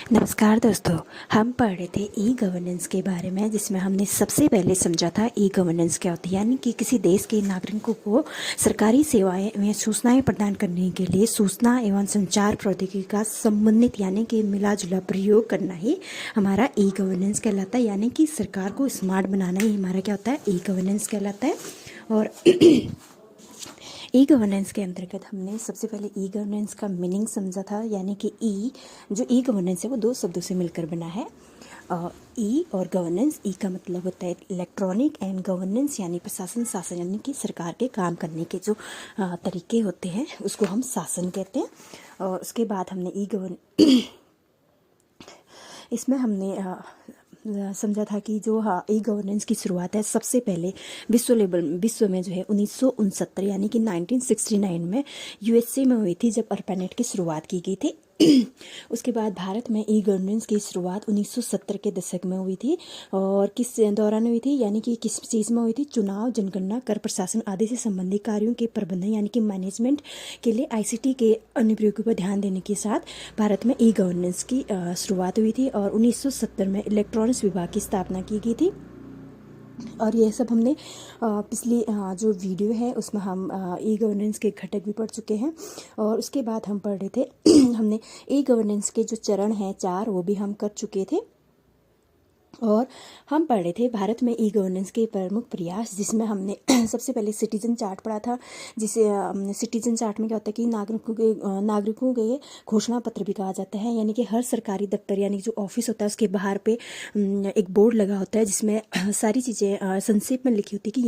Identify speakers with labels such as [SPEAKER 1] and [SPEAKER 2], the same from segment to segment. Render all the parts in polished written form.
[SPEAKER 1] नमस्कार दोस्तों। हम पढ़ रहे थे ई गवर्नेंस के बारे में, जिसमें हमने सबसे पहले समझा था ई गवर्नेंस क्या होती है। यानी कि किसी देश के नागरिकों को सरकारी सेवाएं में सूचनाएं प्रदान करने के लिए सूचना एवं संचार प्रौद्योगिकी का संबंधित यानी कि मिला जुला प्रयोग करना ही हमारा ई गवर्नेंस कहलाता है। यानी कि सरकार को स्मार्ट बनाना ही हमारा क्या होता है, ई गवर्नेंस कहलाता है। और ई गवर्नेंस के अंतर्गत हमने सबसे पहले ई गवर्नेंस का मीनिंग समझा था। यानी कि जो ई गवर्नेंस है वो दो शब्दों से मिलकर बना है, ई और गवर्नेंस। ई का मतलब होता है इलेक्ट्रॉनिक, एंड गवर्नेंस यानी प्रशासन, शासन यानी कि सरकार के काम करने के जो तरीके होते हैं उसको हम शासन कहते हैं। और उसके बाद हमने इसमें हमने समझा था कि जो ई गवर्नेंस की शुरुआत है सबसे पहले विश्व में जो है 1969 यानी कि 1969 में यूएसए में हुई थी, जब ARPANET की शुरुआत की गई थी। उसके बाद भारत में ई गवर्नेंस की शुरुआत 1970 के दशक में हुई थी। और किस दौरान हुई थी, यानी कि किस चीज़ में हुई थी? चुनाव, जनगणना, कर प्रशासन आदि से संबंधित कार्यों के प्रबंधन यानी कि मैनेजमेंट के लिए आईसीटी के अनुप्रयोगों पर ध्यान देने के साथ भारत में ई गवर्नेंस की शुरुआत हुई थी। और 1970 में इलेक्ट्रॉनिक्स विभाग की स्थापना की गई थी। और ये सब हमने पिछली जो वीडियो है उसमें हम ई गवर्नेंस के घटक भी पढ़ चुके हैं। और उसके बाद हम पढ़ रहे थे हमने ई गवर्नेंस के जो चरण हैं 4 वो भी हम कर चुके थे। और हम पढ़ रहे थे भारत में ई गवर्नेंस के प्रमुख प्रयास, जिसमें हमने सबसे पहले सिटीजन चार्ट पढ़ा था। जिसे सिटीजन चार्ट में क्या होता है कि नागरिकों के घोषणा पत्र भी कहा जाता है। यानी कि हर सरकारी दफ्तर यानी जो ऑफिस होता है उसके बाहर पे एक बोर्ड लगा होता है, जिसमें सारी चीज़ें संक्षेप में लिखी होती है कि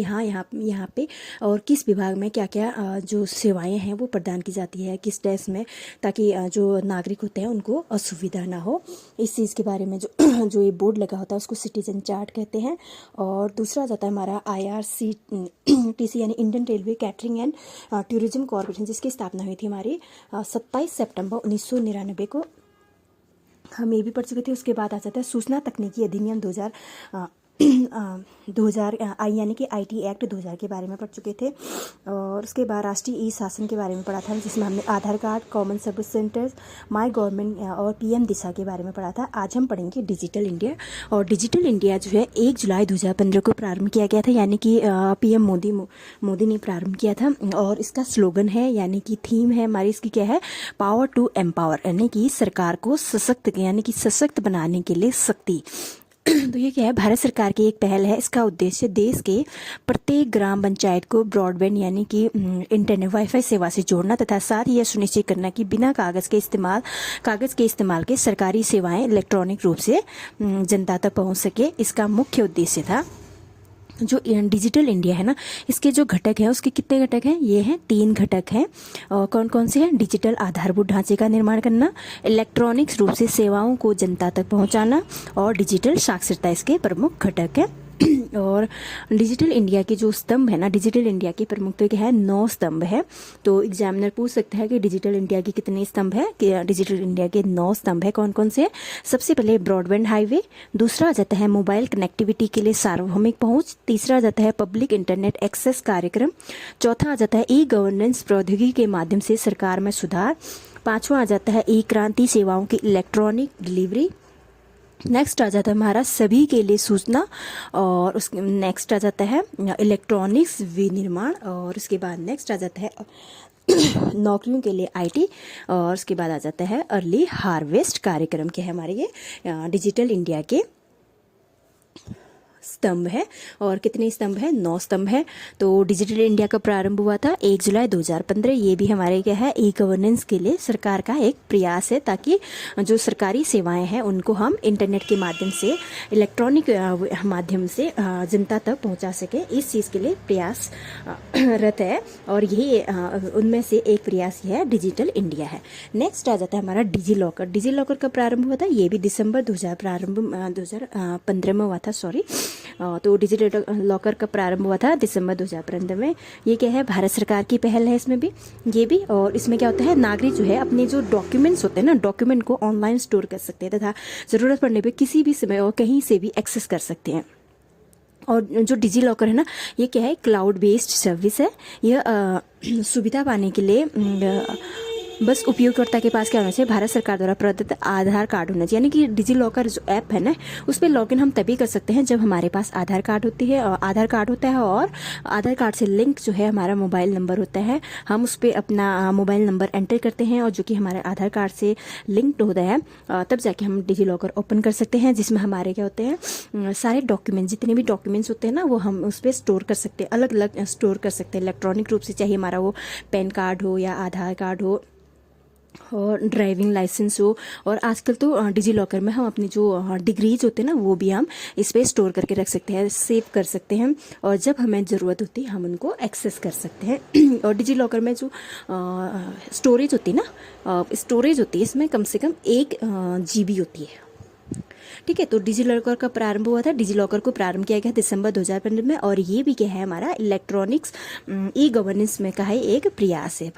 [SPEAKER 1] यहाँ पे और किस विभाग में क्या क्या जो सेवाएँ हैं वो प्रदान की जाती है, किस देश में, ताकि जो नागरिक होते हैं उनको असुविधा ना हो। इस चीज़ के बारे में जो ये बोर्ड लगा होता है उसको सिटीजन चार्ट कहते हैं। और दूसरा जाता है हमारा IRCTC यानी Indian railway catering and tourism corporation, जिसकी स्थापना हुई थी हमारी 27 सितंबर 1999 को। हम ये भी पढ़ चुके थे। उसके बाद आ जाता है सूचना तकनीकी अधिनियम 2000 यानी कि IT एक्ट 2000 के बारे में पढ़ चुके थे। और उसके बाद राष्ट्रीय ई शासन के बारे में पढ़ा था, जिसमें हमने Aadhaar card, common service centre, my government और PM दिशा के बारे में पढ़ा था। आज हम पढ़ेंगे डिजिटल इंडिया। और डिजिटल इंडिया जो है 1 जुलाई 2015 को प्रारंभ किया गया था, यानी कि PM मोदी ने प्रारंभ किया था। और इसका स्लोगन है यानी कि थीम है हमारी इसकी क्या है, पावर टू एम्पावर, यानी कि सरकार को सशक्त बनाने के लिए शक्ति। तो ये क्या है, भारत सरकार की एक पहल है। इसका उद्देश्य देश के प्रत्येक ग्राम पंचायत को ब्रॉडबैंड यानी कि इंटरनेट वाईफाई सेवा से जोड़ना तथा साथ ही यह सुनिश्चित करना कि बिना कागज़ के इस्तेमाल के सरकारी सेवाएं इलेक्ट्रॉनिक रूप से जनता तक पहुंच सके। इसका मुख्य उद्देश्य था। जो डिजिटल इंडिया है ना, इसके जो घटक हैं उसके कितने घटक हैं? ये हैं 3 घटक हैं। और कौन कौन से हैं? डिजिटल आधारभूत ढांचे का निर्माण करना, इलेक्ट्रॉनिक्स रूप से सेवाओं को जनता तक पहुंचाना और डिजिटल साक्षरता इसके प्रमुख घटक हैं। और डिजिटल इंडिया के जो स्तंभ है ना, डिजिटल इंडिया की प्रमुखता क्या है? 9 स्तंभ है। तो एग्जामिनर पूछ सकता है कि डिजिटल इंडिया के कितने स्तंभ है? कि डिजिटल इंडिया के 9 स्तंभ है। कौन कौन से? सबसे पहले ब्रॉडबैंड हाईवे, दूसरा आ जाता है मोबाइल कनेक्टिविटी के लिए सार्वभौमिक पहुंच, तीसरा आ जाता है पब्लिक इंटरनेट एक्सेस कार्यक्रम, चौथा आ जाता है ई गवर्नेंस प्रौद्योगिकी के माध्यम से सरकार में सुधार, पांचवा आ जाता है ई क्रांति सेवाओं की इलेक्ट्रॉनिक डिलीवरी, नेक्स्ट आ जाता है हमारा सभी के लिए सूचना, और उसके नेक्स्ट आ जाता है इलेक्ट्रॉनिक्स विनिर्माण, और उसके बाद नेक्स्ट आ जाता है नौकरियों के लिए IT, और उसके बाद आ जाता है अर्ली हार्वेस्ट कार्यक्रम के है हमारे ये डिजिटल इंडिया के स्तंभ है। और कितने स्तंभ है? 9 स्तंभ है। तो डिजिटल इंडिया का प्रारंभ हुआ था 1 जुलाई 2015। ये भी हमारे क्या है, ई गवर्नेंस के लिए सरकार का एक प्रयास है, ताकि जो सरकारी सेवाएं हैं उनको हम इंटरनेट के माध्यम से, इलेक्ट्रॉनिक माध्यम से जनता तक पहुंचा सके। इस चीज़ के लिए प्रयास रत है। और यही उनमें से एक प्रयास ये है, डिजिटल इंडिया है। नेक्स्ट आ जाता है हमारा डिजी लॉकर। डिजी लॉकर का प्रारंभ हुआ था, ये भी दिसंबर 2015 में हुआ था, सॉरी। तो डिजिटल लॉकर का प्रारंभ हुआ था दिसंबर 2015 में। ये क्या है, भारत सरकार की पहल है इसमें भी, ये भी। और इसमें क्या होता है, नागरिक जो है अपने जो डॉक्यूमेंट्स होते हैं ना, डॉक्यूमेंट को ऑनलाइन स्टोर कर सकते हैं तथा ज़रूरत पड़ने पे किसी भी समय और कहीं से भी एक्सेस कर सकते हैं। और जो डिजी लॉकर है ना, ये क्या है, क्लाउड बेस्ड सर्विस है। यह सुविधा पाने के लिए बस उपयोगकर्ता के पास क्या होना चाहिए, भारत सरकार द्वारा प्रदत्त आधार कार्ड होना चाहिए। यानी कि डिजी लॉकर जो ऐप है ना, उस पर लॉगिन हम तभी कर सकते हैं जब हमारे पास आधार कार्ड होती है, आधार कार्ड होता है और आधार कार्ड से लिंक जो है हमारा मोबाइल नंबर होता है। हम उस पर अपना मोबाइल नंबर एंटर करते हैं और जो कि हमारे आधार कार्ड से लिंक्ड होता है, तब जाके हम डिजी लॉकर ओपन कर सकते हैं, जिसमें हमारे क्या होते हैं, सारे डॉक्यूमेंट, जितने भी डॉक्यूमेंट्स होते हैं ना, वो हम उस पर स्टोर कर सकते हैं, अलग अलग स्टोर कर सकते हैं इलेक्ट्रॉनिक रूप से, चाहे हमारा वो पैन कार्ड हो या आधार कार्ड हो और ड्राइविंग लाइसेंस हो। और आजकल तो डिजी लॉकर में हम अपनी जो डिग्रीज होते हैं ना, वो भी हम इस पर स्टोर करके रख सकते हैं, सेव कर सकते हैं, और जब हमें ज़रूरत होती है हम उनको एक्सेस कर सकते हैं। और डिजी लॉकर में जो स्टोरेज होती है ना, स्टोरेज होती है, इसमें कम से कम 1 GB होती है। ठीक है, तो डिजी लॉकर का प्रारंभ हुआ था, डिजी लॉकर को प्रारंभ किया गया दिसंबर 2015 में, और ये भी क्या है, हमारा इलेक्ट्रॉनिक्स ई गवर्नेंस में का है एक प्रयास है,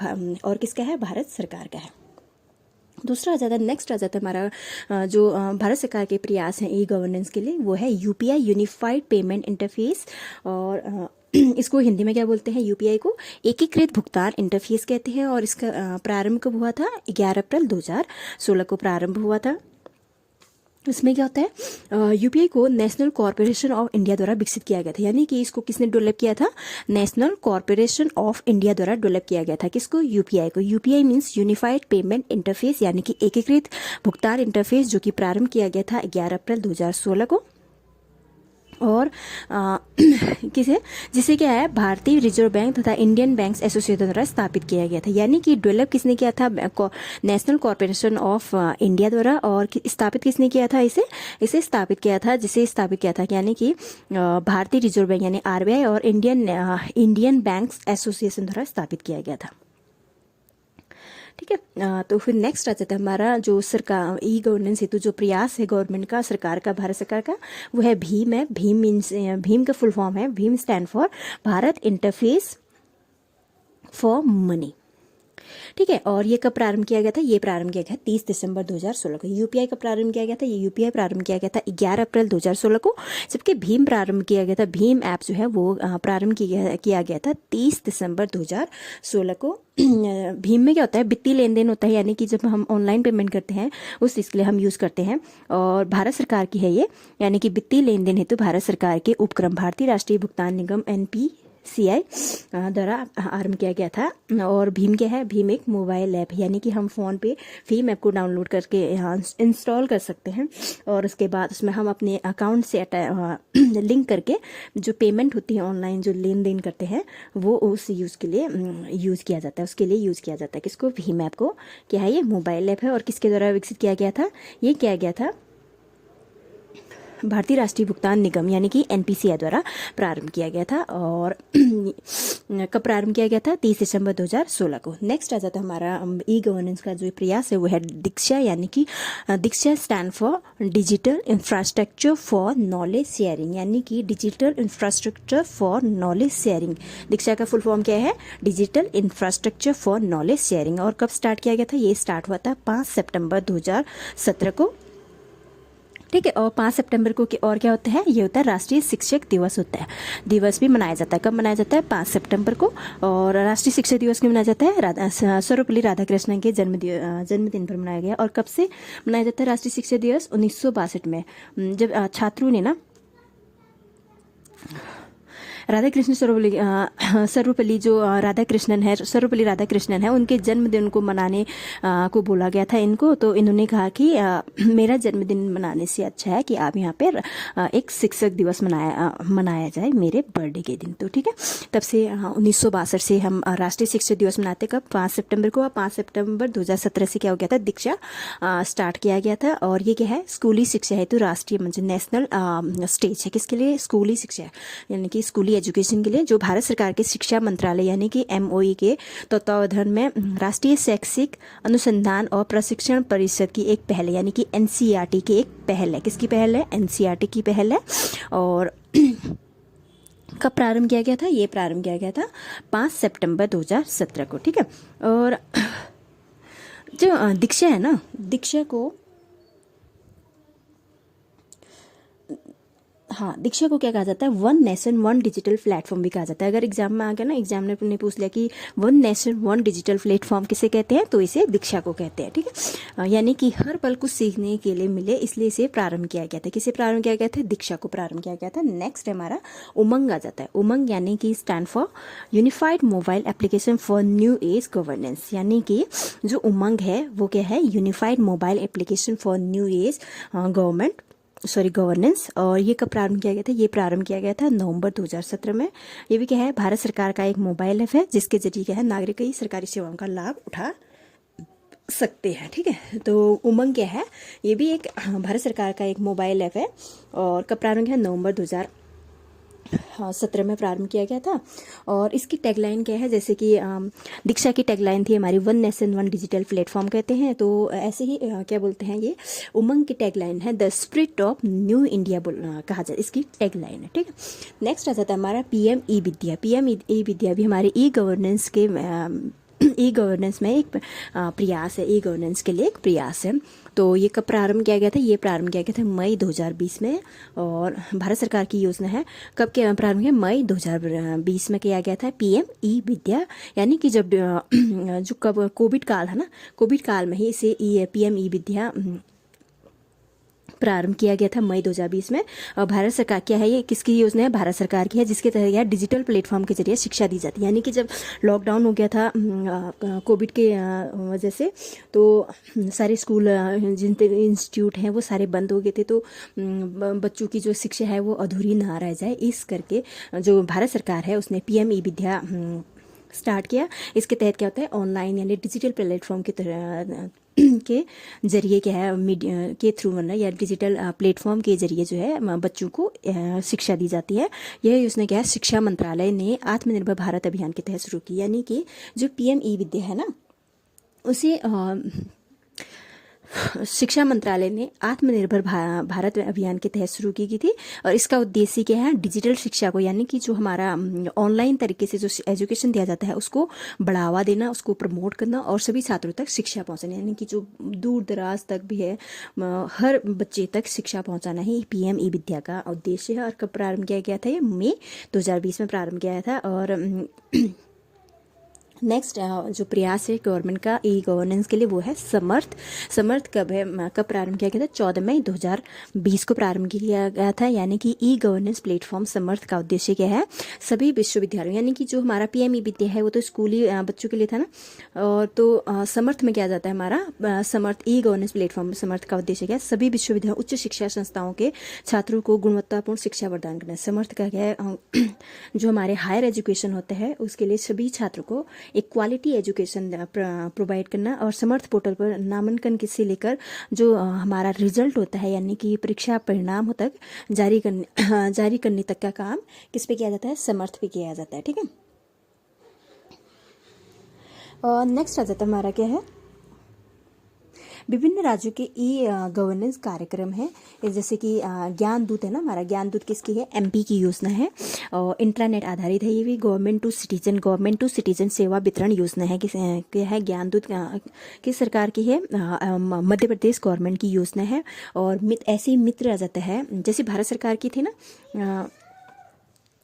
[SPEAKER 1] और किसका है, भारत सरकार का है। दूसरा आ जाता है, नेक्स्ट आ जाता है हमारा जो भारत सरकार के प्रयास हैं ई गवर्नेंस के लिए, वो है यूपीआई यूनिफाइड पेमेंट इंटरफेस, और इसको हिंदी में क्या बोलते हैं, यूपीआई को एकीकृत भुगतान इंटरफेस कहते हैं। और इसका प्रारंभ कब हुआ था, 11 अप्रैल 2016 को प्रारंभ हुआ था। इसमें क्या होता है, यूपीआई को नेशनल कॉरपोरेशन ऑफ इंडिया द्वारा विकसित किया गया था। यानी कि इसको किसने डेवलप किया था, नेशनल कॉरपोरेशन ऑफ इंडिया द्वारा डेवलप किया गया था। किसको, यूपीआई को। UPI means unified payment interface, यानी कि एकीकृत भुगतान इंटरफेस, जो कि प्रारंभ किया गया था 11 अप्रैल 2016 को। और किसे, जिसे क्या है, भारतीय रिजर्व बैंक तथा इंडियन बैंक्स एसोसिएशन द्वारा स्थापित किया गया था। यानी कि डेवलप किसने किया था, नेशनल कॉरपोरेशन ऑफ इंडिया द्वारा, और स्थापित किसने किया था, इसे स्थापित किया था, जिसे स्थापित किया था, यानी कि भारतीय रिजर्व बैंक यानी आरबीआई और इंडियन बैंक्स एसोसिएशन द्वारा स्थापित किया गया था। ठीक है, तो फिर नेक्स्ट आ जाता है हमारा जो सरकार ई गवर्नेंस हेतु जो प्रयास है गवर्नमेंट का, सरकार का, भारत सरकार का, वो है भीम है। भीम मीन्स, भीम का फुल फॉर्म है, Bhim stand for Bharat interface for money. ठीक है, और ये कब प्रारंभ किया गया था, ये प्रारंभ किया गया 30 दिसंबर 2016 को। यूपीआई का प्रारंभ किया गया था, ये यूपीआई प्रारंभ किया गया था 11 अप्रैल 2016 को, जबकि भीम प्रारंभ किया गया था, भीम ऐप जो है वो प्रारंभ किया गया था 30 दिसंबर 2016 को। भीम में क्या होता है, वित्तीय लेन देन होता है, यानी कि जब हम ऑनलाइन पेमेंट करते हैं उस चीज़ के लिए हम यूज़ करते हैं, और भारत सरकार की है ये, यानी कि वित्तीय लेन देन हेतु भारत सरकार के उपक्रम भारतीय राष्ट्रीय भुगतान निगम NPCI द्वारा आरंभ किया गया था। और भीम क्या है, भीम एक मोबाइल ऐप है, यानी कि हम फ़ोन पे भीम ऐप को डाउनलोड करके इंस्टॉल कर सकते हैं, और उसके बाद उसमें हम अपने अकाउंट से लिंक करके जो पेमेंट होती है ऑनलाइन, जो लेन देन करते हैं, वो उस यूज़ के लिए यूज़ किया जाता है, उसके लिए यूज़ किया जाता है। किसको, भीम ऐप को। क्या है, ये मोबाइल ऐप है, और किसके द्वारा विकसित किया गया था, ये किया गया था भारतीय राष्ट्रीय भुगतान निगम यानी कि NPCI द्वारा प्रारंभ किया गया था। और कब प्रारंभ किया गया था, 30 दिसंबर 2016 को। नेक्स्ट आ जाता है हमारा ई गवर्नेंस का जो प्रयास है, वो है दीक्षा, यानी कि Diksha stand for digital infrastructure for knowledge sharing, यानी कि digital infrastructure for knowledge sharing. Diksha का फुल फॉर्म क्या है, digital infrastructure for knowledge sharing. और कब स्टार्ट किया गया था, ये स्टार्ट हुआ था 5 सितंबर 2017 को। ठीक है, और 5 सितंबर को और क्या होता है, ये होता है राष्ट्रीय शिक्षक दिवस होता है, दिवस भी मनाया जाता है। कब मनाया जाता है, 5 सितंबर को। और राष्ट्रीय शिक्षक दिवस क्यों मनाया जाता है, सर्वपल्ली राधाकृष्णन के जन्मदिन पर मनाया गया। और कब से मनाया जाता है राष्ट्रीय शिक्षक दिवस, 1962 में, जब छात्रों ने ना राधाकृष्ण सर्वपल्ली जो सर्वपल्ली राधाकृष्णन है, उनके जन्मदिन को मनाने को बोला गया था इनको। तो इन्होंने कहा कि मेरा जन्मदिन मनाने से अच्छा है कि आप यहाँ पे एक शिक्षक दिवस मनाया जाए मेरे बर्थडे के दिन। तो ठीक है, तब से 1962 से हम राष्ट्रीय शिक्षक दिवस मनाते। कब, 5 सितंबर को। 5 सितंबर 2017 से क्या हो गया था, दीक्षा स्टार्ट किया गया था। और ये क्या है, स्कूली शिक्षा हेतु राष्ट्रीय मंच, नेशनल स्टेज है। किसके लिए, स्कूली शिक्षा, यानी कि स्कूली एजुकेशन के लिए, जो भारत सरकार के शिक्षा मंत्रालय यानी कि MOE के तत्वावधान में राष्ट्रीय शैक्षिक अनुसंधान और प्रशिक्षण परिषद की एक पहल है, यानी कि NCERT की एक पहल है। किसकी पहल है, NCERT की पहल है। और कब प्रारंभ किया गया था, ये प्रारंभ किया गया था 5 सितंबर 2017 को। ठीक है, और जो दीक्षा है ना, दीक्षा को हाँ, दीक्षा को क्या कहा जाता है, one nation one digital platform भी कहा जाता है। अगर एग्जाम में आ गया ना, एग्जामिनर ने पूछ लिया कि one nation one digital platform किसे कहते हैं, तो इसे दीक्षा को कहते हैं। ठीक है, यानी कि हर पल कुछ सीखने के लिए मिले, इसलिए इसे प्रारंभ किया गया था। किसे प्रारंभ किया गया था, दीक्षा को प्रारंभ किया गया था। नेक्स्ट हमारा उमंग आ जाता है। उमंग यानी कि stand for unified mobile application for new age governance, यानी कि जो उमंग है वो क्या है, unified mobile application for new age governance. और ये कब प्रारंभ किया गया था, ये प्रारंभ किया गया था नवंबर 2017 में। ये भी क्या है, भारत सरकार का एक मोबाइल ऐप है जिसके जरिए क्या है, नागरिक कई सरकारी सेवाओं का लाभ उठा सकते हैं। ठीक है, तो उमंग क्या है, ये भी एक भारत सरकार का एक मोबाइल ऐप है। और कब प्रारंभ किया, नवंबर 2017 में प्रारंभ किया गया था। और इसकी टैगलाइन क्या है, जैसे कि दीक्षा की टैगलाइन थी हमारी one nation one digital platform कहते हैं, तो ऐसे ही क्या बोलते हैं, ये उमंग की टैगलाइन है the spirit of new India कहा जाता है, इसकी टैगलाइन है। ठीक है, नेक्स्ट आ जाता है हमारा पीएम ई विद्या। पीएम ई विद्या भी हमारे ई गवर्नेंस में एक प्रयास है, ई गवर्नेंस के लिए एक प्रयास है। तो ये कब प्रारंभ किया गया था, ये प्रारंभ किया गया था मई 2020 में। और भारत सरकार की योजना है, कब क्या प्रारंभ किया, मई 2020 में किया गया था पीएम ई विद्या। यानी कि जब जो कब कोविड काल है ना, कोविड काल में ही इसे पीएम ई विद्या प्रारंभ किया गया था मई 2020 में। और भारत सरकार क्या है, ये किसकी योजना है, भारत सरकार की है, जिसके तहत यह डिजिटल प्लेटफॉर्म के जरिए शिक्षा दी जाती है। यानी कि जब लॉकडाउन हो गया था कोविड के वजह से, तो सारे स्कूल जिन इंस्टीट्यूट हैं वो सारे बंद हो गए थे, तो बच्चों की जो शिक्षा है वो अधूरी ना रह जाए, इस करके जो भारत सरकार है उसने पीएम ई विद्या स्टार्ट किया। इसके तहत क्या होता है, ऑनलाइन यानी डिजिटल प्लेटफॉर्म की तरह के जरिए क्या है, मीडिया के थ्रू मतलब या डिजिटल प्लेटफॉर्म के जरिए जो है बच्चों को शिक्षा दी जाती है। यह योजना क्या है, शिक्षा मंत्रालय ने आत्मनिर्भर भारत अभियान के तहत शुरू की। यानी कि जो पीएम ई विद्या है ना, उसे शिक्षा मंत्रालय ने आत्मनिर्भर भारत अभियान के तहत शुरू की गई थी। और इसका उद्देश्य क्या है, डिजिटल शिक्षा को, यानी कि जो हमारा ऑनलाइन तरीके से जो एजुकेशन दिया जाता है उसको बढ़ावा देना, उसको प्रमोट करना और सभी छात्रों तक शिक्षा पहुंचाना, यानी कि जो दूर दराज तक भी है हर बच्चे तक शिक्षा पहुंचाना ही पीएम ई विद्या का उद्देश्य है। और कब प्रारंभ किया गया था, ये मई 2020 में प्रारंभ किया था। और नेक्स्ट जो प्रयास है गवर्नमेंट का ई गवर्नेंस के लिए वो है समर्थ। समर्थ कब है, कब प्रारंभ किया गया था, 14 मई 2020 को प्रारंभ किया गया था। यानी कि ई गवर्नेंस प्लेटफॉर्म समर्थ का उद्देश्य क्या है, सभी विश्वविद्यालयों, यानी कि जो हमारा पीएम ई विद्या है वो तो स्कूली बच्चों के लिए था ना, और तो समर्थ में क्या जाता है हमारा समर्थ ई गवर्नेंस प्लेटफॉर्म समर्थ का उद्देश्य क्या है, सभी विश्वविद्यालयों उच्च शिक्षा संस्थाओं के छात्रों को गुणवत्तापूर्ण शिक्षा प्रदान करना है। समर्थ का क्या है, जो हमारे हायर एजुकेशन होते हैं उसके लिए सभी छात्रों को एक क्वालिटी एजुकेशन प्रोवाइड करना। और समर्थ पोर्टल पर नामांकन से लेकर जो हमारा रिजल्ट होता है, यानी कि परीक्षा परिणाम तक जारी करने तक का काम किस पे किया जाता है, समर्थ पे किया जाता है। ठीक है, और नेक्स्ट आ जाता है हमारा क्या है, विभिन्न राज्यों के ई गवर्नेंस कार्यक्रम है, जैसे कि ज्ञान दूत है ना, हमारा ज्ञान दूत किसकी है, एमपी की योजना है और इंटरनेट आधारित है। ये भी गवर्नमेंट टू सिटीजन सेवा वितरण योजना है। क्या है, ज्ञान दूत किस सरकार की है, मध्य प्रदेश गवर्नमेंट की योजना है। और ऐसे मित्र आ जाता है, जैसे भारत सरकार की थी ना,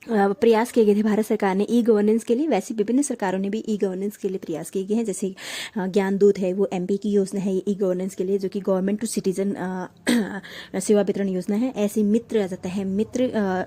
[SPEAKER 1] प्रयास किए गए थे भारत सरकार ने ई गवर्नेंस के लिए, वैसे विभिन्न सरकारों ने भी ई गवर्नेंस के लिए प्रयास किए गए हैं। जैसे ज्ञान दूत है वो एमपी की योजना है ई गवर्नेंस के लिए, जो कि गवर्नमेंट टू सिटीजन सेवा वितरण योजना है। ऐसे मित्र आ जाता है, मित्र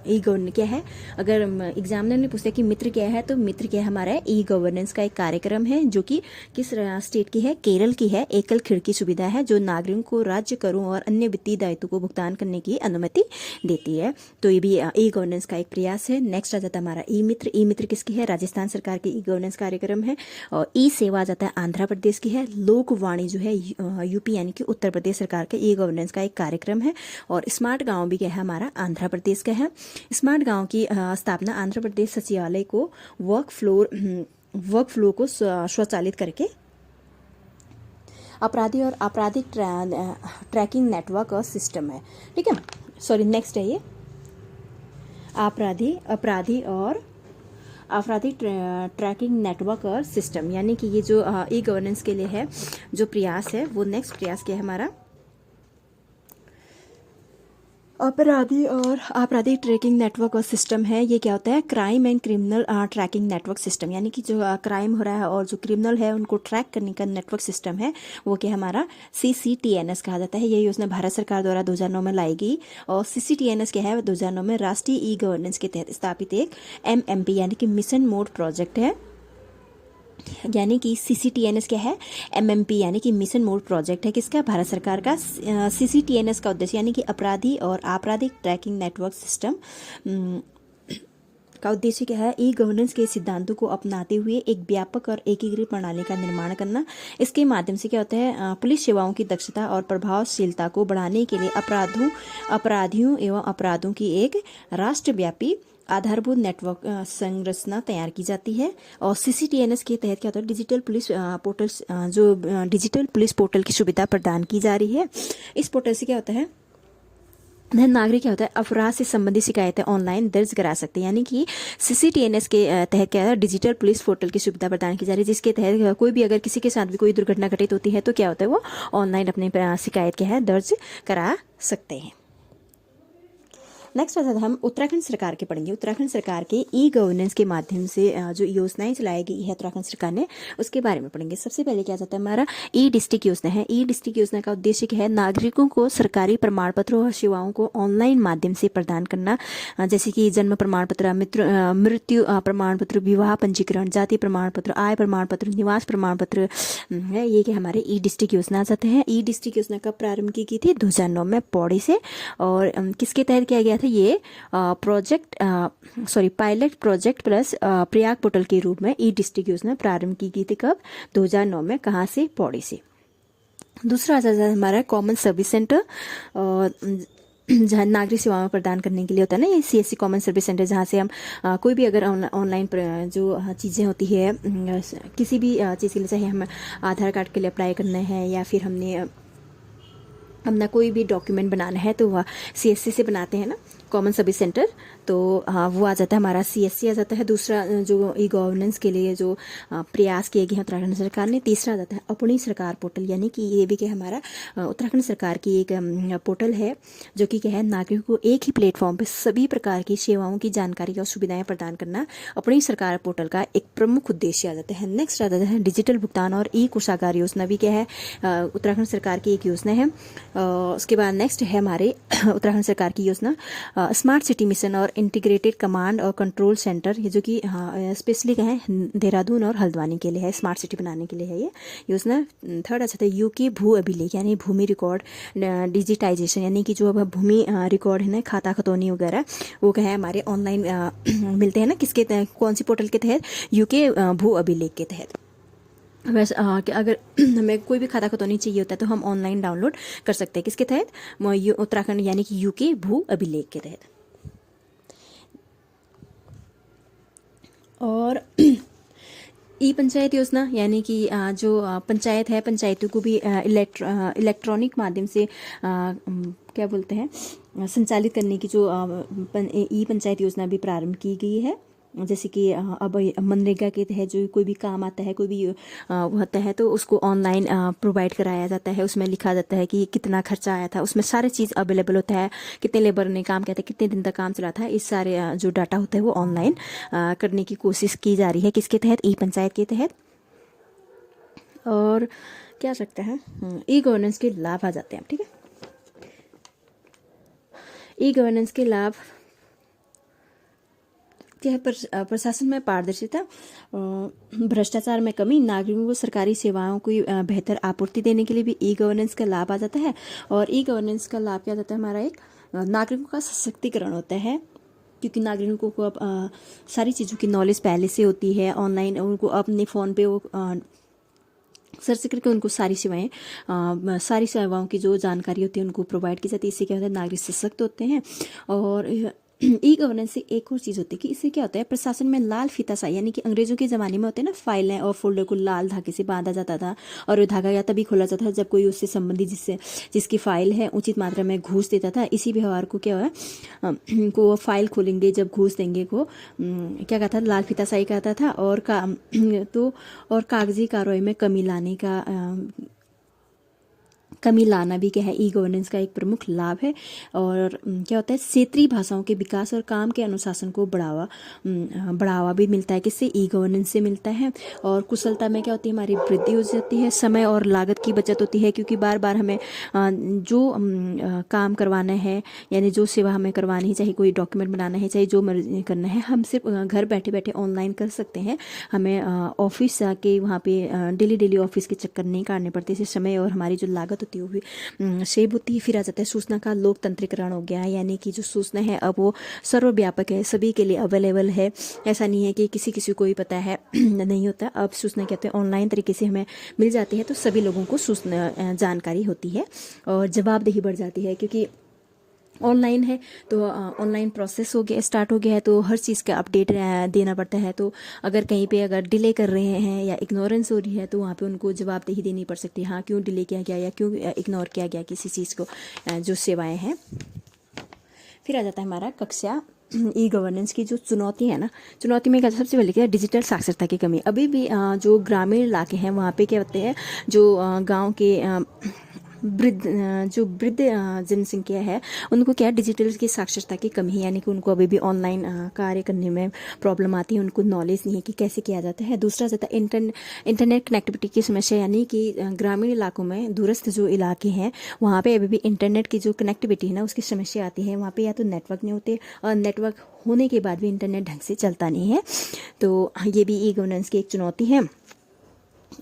[SPEAKER 1] ई गवर्नेंस क्या है, अगर एग्जामिनर ने पूछा कि मित्र क्या है, तो मित्र क्या है हमारा ई गवर्नेंस का एक कार्यक्रम है जो कि किस स्टेट की है, केरल की है। एकल खिड़की सुविधा है जो नागरिकों को राज्य करों और अन्य वित्तीय दायित्वों को भुगतान करने की अनुमति देती है। तो ये भी ई गवर्नेंस का एक प्रयास है। नेक्स्ट आ जाता है हमारा ई मित्र। ई मित्र किसकी है, राजस्थान सरकार की ई गवर्नेंस कार्यक्रम है। और ई सेवा आ जाता है आंध्र प्रदेश की है। लोकवाणी जो है यूपी यानी कि उत्तर प्रदेश सरकार के ई गवर्नेंस का एक कार्यक्रम है। और स्मार्ट गांव भी क्या है हमारा आंध्र प्रदेश का है। स्मार्ट गांव की स्थापना आंध्र प्रदेश सचिवालय को वर्क फ्लो को स्वचालित करके अपराधी और आपराधिक ट्रैकिंग नेटवर्क और सिस्टम है। ठीक है, सॉरी नेक्स्ट है ये अपराधी और आपराधिक ट्रैकिंग नेटवर्क और सिस्टम, यानी कि ये जो ई गवर्नेंस के लिए है जो प्रयास है वो नेक्स्ट प्रयास क्या है हमारा अपराधी और आपराधिक ट्रैकिंग नेटवर्क और सिस्टम है। ये क्या होता है? Crime and criminal tracking network system, यानी कि जो क्राइम हो रहा है और जो क्रिमिनल है उनको ट्रैक करने का नेटवर्क सिस्टम है, वो क्या हमारा CCTNS कहा जाता है। ये योजना भारत सरकार द्वारा 2009 में लाई गई। और CCTNS क्या है? 2009 में राष्ट्रीय ई गवर्नेंस के तहत स्थापित एक MMP यानी कि मिशन मोड प्रोजेक्ट है। यानी कि CCTNS क्या है? MMP यानी कि मिशन मोड प्रोजेक्ट है। किसका? भारत सरकार का। CCTNS का उद्देश्य यानी कि अपराधी और आपराधिक ट्रैकिंग नेटवर्क सिस्टम का उद्देश्य क्या है? ई गवर्नेंस के सिद्धांतों को अपनाते हुए एक व्यापक और एकीकृत प्रणाली का निर्माण करना। इसके माध्यम से क्या होता है? पुलिस सेवाओं की दक्षता और प्रभावशीलता को बढ़ाने के लिए अपराधियों एवं अपराधों की एक राष्ट्रव्यापी आधारभूत नेटवर्क संरचना तैयार की जाती है। और CCTNS के तहत क्या होता है? डिजिटल पुलिस पोर्टल, जो डिजिटल पुलिस पोर्टल की सुविधा प्रदान की जा रही है। इस पोर्टल से क्या होता है? नागरिक क्या होता है? अपराध से संबंधित शिकायतें ऑनलाइन दर्ज करा सकते हैं। यानी कि CCTNS के तहत क्या है? डिजिटल पुलिस पोर्टल की सुविधा प्रदान की जा रही है, जिसके तहत कोई भी, अगर किसी के साथ भी कोई दुर्घटना घटित होती है तो क्या होता है? वो ऑनलाइन अपनी शिकायत क्या है? दर्ज करा सकते हैं। नेक्स्ट आता है, हम उत्तराखंड सरकार के पढ़ेंगे। उत्तराखंड सरकार के ई गवर्नेंस के माध्यम से जो योजनाएं चलाई गई है उत्तराखंड सरकार ने, उसके बारे में पढ़ेंगे। सबसे पहले क्या जाता है? हमारा ई डिस्ट्रिक्ट योजना है। ई डिस्ट्रिक्ट योजना का उद्देश्य क्या है? नागरिकों को सरकारी प्रमाण पत्रों और सेवाओं को ऑनलाइन माध्यम से प्रदान करना, जैसे कि जन्म प्रमाण पत्र, मृत्यु प्रमाण पत्र, विवाह पंजीकरण, जाति प्रमाण पत्र, आय प्रमाण पत्र, निवास प्रमाण पत्र है। ये कि हमारे ई डिस्ट्रिक्ट योजना जाते हैं। ई डिस्ट्रिक्ट योजना का प्रारंभ की थी 2009 में पौड़ी से। और किसके तहत किया गया था? ये pilot project plus Prayag portal के रूप में ई डिस्ट्रिक्ट योजना प्रारंभ की गई थी। कब? 2009 में। कहाँ से? पौड़ी से। दूसरा आ जाता है हमारा कॉमन सर्विस सेंटर, और जहाँ नागरिक सेवाएं प्रदान करने के लिए होता है ना, ये CSC कॉमन सर्विस सेंटर, जहाँ से हम कोई भी अगर ऑनलाइन जो चीज़ें होती है, किसी भी चीज़ के लिए, चाहे हम आधार कार्ड के लिए अप्लाई करना है या फिर हमने अपना कोई भी डॉक्यूमेंट बनाना है, तो वह CSC से बनाते हैं ना, कॉमन सर्विस सेंटर। तो हाँ, वो आ जाता है हमारा CSC आ जाता है। दूसरा जो ई गवर्नेंस के लिए जो प्रयास किए गए हैं उत्तराखंड सरकार ने। तीसरा आ जाता है अपनी सरकार पोर्टल, यानी कि ये भी क्या हमारा उत्तराखंड सरकार की एक पोर्टल है, जो कि क्या है? नागरिकों को एक ही प्लेटफॉर्म पे सभी प्रकार की सेवाओं की जानकारी और सुविधाएं प्रदान करना अपनी सरकार पोर्टल का एक प्रमुख उद्देश्य आ जाता है। नेक्स्ट आ जाता है डिजिटल भुगतान और ई कोषागार योजना, भी क्या है? उत्तराखंड सरकार की एक योजना है। उसके बाद नेक्स्ट है हमारे उत्तराखंड सरकार की योजना स्मार्ट सिटी मिशन और इंटीग्रेटेड कमांड और कंट्रोल सेंटर, ये जो कि स्पेशली क्या है? देहरादून और हल्द्वानी के लिए है, स्मार्ट सिटी बनाने के लिए है ये योजना। थर्ड अच्छा था UK भू अभिलेख, यानी भूमि रिकॉर्ड डिजिटाइजेशन, यानी कि जो अब भूमि रिकॉर्ड है ना, खाता खतौनी वगैरह, वो क्या है? हमारे ऑनलाइन मिलते हैं ना। किसके तहत? कौन सी पोर्टल के तहत? UK भू अभिलेख के तहत। वैसे अगर हमें कोई भी खाता खतौनी चाहिए होता है तो हम ऑनलाइन डाउनलोड कर सकते हैं। किसके तहत? उत्तराखंड यानी कि UK भू अभिलेख के तहत। और ई पंचायत योजना, यानी कि जो पंचायत है, पंचायतों को भी इलेक्ट्रॉनिक माध्यम से क्या बोलते हैं? संचालित करने की जो ई पंचायत योजना भी प्रारंभ की गई है। जैसे कि अब मनरेगा के तहत जो कोई भी काम आता है, कोई भी होता है, तो उसको ऑनलाइन प्रोवाइड कराया जाता है। उसमें लिखा जाता है कि कितना खर्चा आया था, उसमें सारी चीज़ अवेलेबल होता है, कितने लेबर ने काम किया था, कितने दिन तक काम चला था। इस सारे जो डाटा होता है वो ऑनलाइन करने की कोशिश की जा रही है। किसके तहत? ई पंचायत के तहत। और क्या सकता है? ई गवर्नेंस के लाभ आ जाते हैं। ठीक है, ई गवर्नेंस के लाभ क्या है? प्रशासन में पारदर्शिता, भ्रष्टाचार में कमी, नागरिकों को सरकारी सेवाओं की बेहतर आपूर्ति देने के लिए भी ई गवर्नेंस का लाभ आ जाता है। और ई गवर्नेंस का लाभ क्या जाता है? हमारा एक नागरिकों का सशक्तिकरण होता है, क्योंकि नागरिकों को अब सारी चीज़ों की नॉलेज पहले से होती है। ऑनलाइन उनको अपने फ़ोन पे वो सर्च करके उनको सारी सेवाओं की जो जानकारी होती है उनको प्रोवाइड की जाती है। इससे क्या होता है? नागरिक सशक्त होते हैं। और ई गवर्नेंस से एक और चीज़ होती है कि इससे क्या होता है? प्रशासन में लाल फीताशाही, यानी कि अंग्रेजों के ज़माने में होते हैं ना, फाइलें और फोल्डर को लाल धागे से बांधा जाता था, और वो धागा या तभी खोला जाता था जब कोई उससे संबंधित जिसकी फाइल है उचित मात्रा में घूस देता था। इसी व्यवहार को क्या है? को फाइल खोलेंगे जब घूस देंगे को क्या कहता था? लाल फीताशाही कहता था। और कागजी कार्रवाई में कमी लाने का कमी लाना भी क्या है ई गवर्नेंस का एक प्रमुख लाभ है। और क्या होता है, क्षेत्रीय भाषाओं के विकास और काम के अनुशासन को बढ़ावा भी मिलता है, किससे, ई गवर्नेंस से मिलता है। और कुशलता में क्या होती है, हमारी वृद्धि हो जाती है, समय और लागत की बचत होती है, क्योंकि बार बार हमें जो काम करवाना है, यानी जो सेवा हमें करवानी है, चाहे कोई डॉक्यूमेंट बनाना है, चाहे जो मर्जी करना है, हम सिर्फ घर बैठे बैठे ऑनलाइन कर सकते हैं। हमें ऑफिस जाके वहाँ पे डेली ऑफिस के चक्कर नहीं काटने पड़ते, इससे समय और हमारी जो लागत होती है वो भी सेव होती है। फिर आ जाता है सूचना का लोकतंत्रीकरण हो गया, यानी कि जो सूचना है अब वो सर्वव्यापक है, सभी के लिए अवेलेबल है। ऐसा नहीं है कि किसी को ही पता है नहीं होता। अब सूचना कहते हैं ऑनलाइन तरीके से हमें मिल जाती है, तो सभी लोगों को सूचना जानकारी होती है और जवाबदेही बढ़ जाती है, क्योंकि ऑनलाइन है तो ऑनलाइन प्रोसेस स्टार्ट हो गया है, तो हर चीज़ का अपडेट देना पड़ता है। तो अगर कहीं पे अगर डिले कर रहे हैं या इग्नोरेंस हो रही है, तो वहाँ पे उनको जवाबदेही देनी पड़ सकती है, हाँ क्यों डिले किया गया या क्यों इग्नोर किया गया किसी चीज़ को, जो सेवाएं हैं। फिर आ जाता है हमारा कक्षा ई गवर्नेंस की जो चुनौती है ना, चुनौती में क्या सबसे पहले क्या है, डिजिटल साक्षरता की कमी। अभी भी जो ग्रामीण इलाके हैं वहाँ पे क्या होते हैं, जो गांव के वृद्ध जनसंख्या है, उनको क्या डिजिटल की साक्षरता की कमी है, यानी कि उनको अभी भी ऑनलाइन कार्य करने में प्रॉब्लम आती है, उनको नॉलेज नहीं है कि कैसे किया जाता है। दूसरा जाता है इंटरनेट कनेक्टिविटी की समस्या, यानी कि ग्रामीण इलाकों में, दूरस्थ जो इलाके हैं वहाँ पे अभी भी इंटरनेट की जो कनेक्टिविटी है ना उसकी समस्या आती है। वहाँ पे या तो नेटवर्क नहीं होते, और नेटवर्क होने के बाद भी इंटरनेट ढंग से चलता नहीं है, तो ये भी ई गवर्नेंस की एक चुनौती है।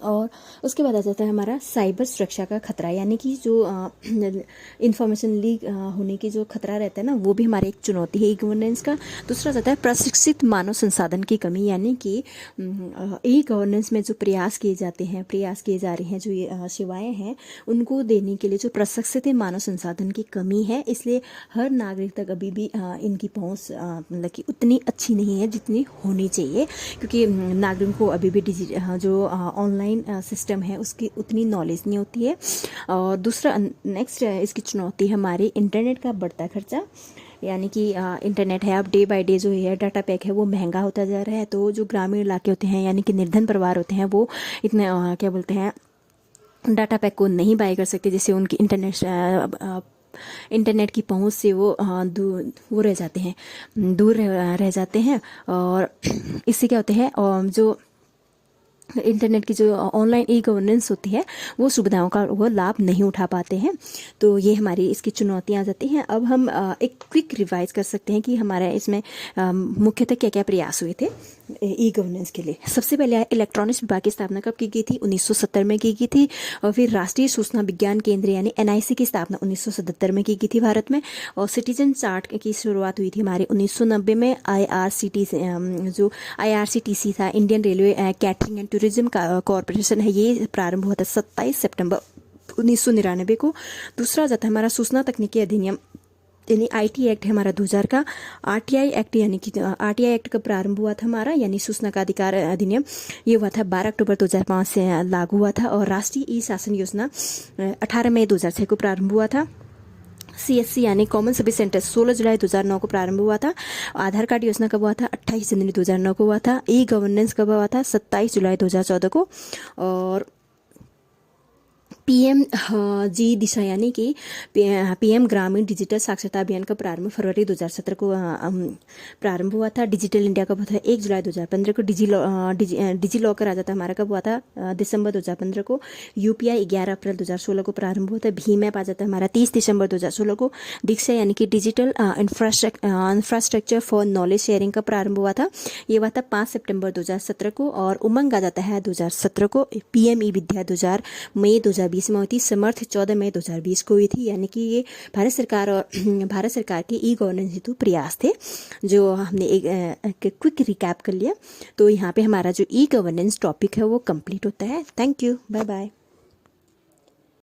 [SPEAKER 1] और उसके बाद आ जाता है हमारा साइबर सुरक्षा का खतरा, यानी कि जो इंफॉर्मेशन लीक होने की जो खतरा रहता है ना, वो भी हमारी एक चुनौती है ई गवर्नेंस का। दूसरा जाता है प्रशिक्षित मानव संसाधन की कमी, यानी कि ई गवर्नेंस में जो प्रयास किए जा रहे हैं, जो ये सेवाएं हैं उनको देने के लिए जो प्रशिक्षित मानव संसाधन की कमी है, इसलिए हर नागरिक तक अभी भी इनकी पहुंच मतलब कि उतनी अच्छी नहीं है जितनी होनी चाहिए, क्योंकि नागरिकों को अभी भी जो ऑनलाइन सिस्टम है उसकी उतनी नॉलेज नहीं होती है। और दूसरा नेक्स्ट इसकी चुनौती हमारी इंटरनेट का बढ़ता खर्चा, यानी कि इंटरनेट है अब डे बाय डे जो है डाटा पैक है वो महंगा होता जा रहा है। तो जो ग्रामीण इलाके होते हैं, यानी कि निर्धन परिवार होते हैं, वो इतने क्या बोलते हैं डाटा पैक को नहीं बाय कर सकते, जिससे उनकी इंटरनेट की पहुंच से वो दूर रह जाते हैं। और इससे क्या होते हैं, जो इंटरनेट की जो ऑनलाइन ई गवर्नेंस होती है वो सुविधाओं का वो लाभ नहीं उठा पाते हैं। तो ये हमारी इसकी चुनौतियां आ जाती हैं। अब हम एक क्विक रिवाइज कर सकते हैं कि हमारा इसमें मुख्यतः क्या क्या प्रयास हुए थे ई गवर्नेंस के लिए। सबसे पहले इलेक्ट्रॉनिक्स विभाग की स्थापना कब की गई थी, 1970 में की गई थी। और फिर राष्ट्रीय सूचना विज्ञान केंद्र यानी NIC की स्थापना 1977 में की गई थी भारत में। और सिटीजन चार्ट की शुरुआत हुई थी हमारी 1990 में। IRCTC था, Indian railway catering and tourism corporation है, ये प्रारंभ हुआ था 27 सितंबर 1999 को। दूसरा जाता है हमारा सूचना तकनीकी अधिनियम यानी IT एक्ट है हमारा 2000 का। RTI एक्ट, यानी कि RTI एक्ट का प्रारंभ हुआ था हमारा, यानी सूचना का अधिकार अधिनियम, ये हुआ था 12 अक्टूबर 2005 से लागू हुआ था। और राष्ट्रीय ई शासन योजना 18 मई 2006 को प्रारंभ हुआ था। CSC यानी कॉमन सर्विस सेंटर 16 जुलाई 2009 को प्रारंभ हुआ था। आधार कार्ड योजना कब हुआ था, 28 जनवरी 2009 को हुआ था। ई गवर्नेंस कब हुआ था, 27 जुलाई 2014 को। और PMG दिशा यानी कि PM ग्रामीण डिजिटल साक्षरता अभियान का प्रारंभ फरवरी 2017 को प्रारंभ हुआ था। डिजिटल इंडिया कब हुआ था, 1 जुलाई 2015 को। डिजी लॉकर आ जाता हमारा कब हुआ था, दिसंबर 2015 को। UPI 11 अप्रैल 2016 को प्रारंभ हुआ था। भीम ऐप आ जाता है हमारा 30 दिसंबर 2016 को। दीक्षा यानी कि digital infrastructure for knowledge sharing का प्रारंभ हुआ था, ये हुआ था 5 सितंबर 2017 को। और उमंग आ जाता है 2017 को। PM ई विद्या मई 2020 में हुई थी। समर्थ 14 मई 2020 को हुई थी, यानी कि ये भारत सरकार के ई गवर्नेंस हेतु प्रयास थे, जो हमने एक क्विक रिकैप कर लिया। तो यहाँ पे हमारा जो ई गवर्नेंस टॉपिक है वो कंप्लीट होता है। Thank you, bye bye.